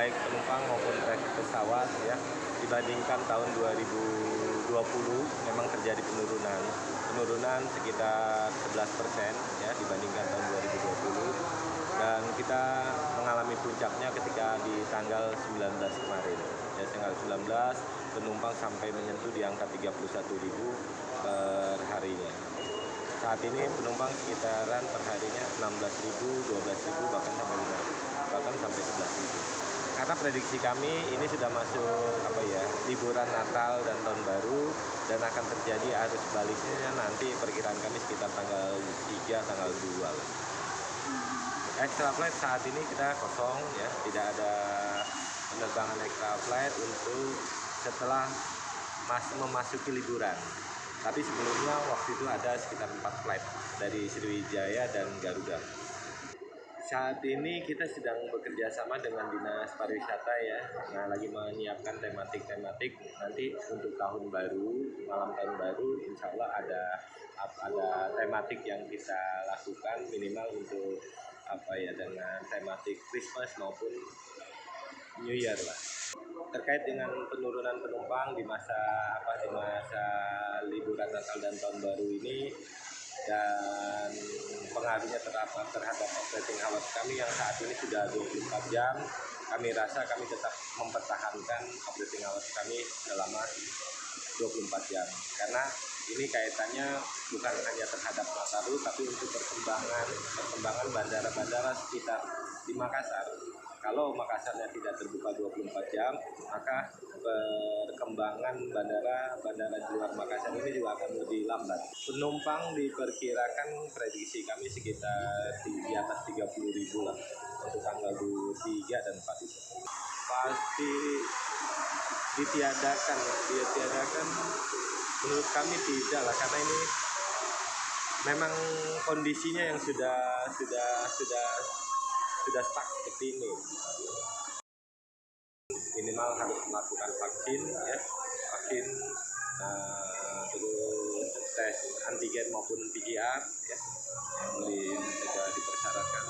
baik penumpang maupun pesawat ya, dibandingkan tahun 2020 memang terjadi penurunan sekitar 11% ya dibandingkan tahun 2020, dan kita mengalami puncaknya ketika di tanggal 19 kemarin ya, tanggal 19 penumpang sampai menyentuh di angka 31.000 per harinya. Saat ini penumpang sekitaran per harinya 16.000, 12.000, bahkan sampai 11.000. Karena prediksi kami ini sudah masuk liburan Natal dan Tahun Baru, dan akan terjadi arus baliknya nanti perkiraan kami sekitar tanggal 3, tanggal 2 lah. Extra flight saat ini kita kosong ya, tidak ada penerbangan extra flight untuk setelah memasuki liburan. Tapi sebelumnya waktu itu ada sekitar 4 flight dari Sriwijaya dan Garuda. Saat ini kita sedang bekerja sama dengan Dinas Pariwisata ya. Nah, lagi menyiapkan tematik nanti untuk tahun baru, malam tahun baru, insya Allah ada tematik yang kita lakukan minimal untuk dengan tematik Christmas maupun New Year lah. Terkait dengan penurunan penumpang di masa liburan Natal dan Tahun Baru ini, dan pengaruhnya terhadap operating hours kami yang saat ini sudah 24 jam, kami rasa kami tetap mempertahankan operating hours kami selama 24 jam. Karena ini kaitannya bukan hanya terhadap Nataru, tapi untuk perkembangan bandara-bandara sekitar di Makassar. Kalau Makassarnya tidak terbuka 24 jam, maka perkembangan bandara di luar Makassar ini juga akan lebih lambat. Penumpang diperkirakan prediksi kami sekitar di atas 30.000 lah untuk tanggal 3 dan 4 itu. Pasti ditiadakan menurut kami tidak lah, karena ini memang kondisinya yang sudah stuck seperti ini. Minimal harus melakukan vaksin ya, terus tes antigen maupun PCR ya, yang sudah dipersyaratkan.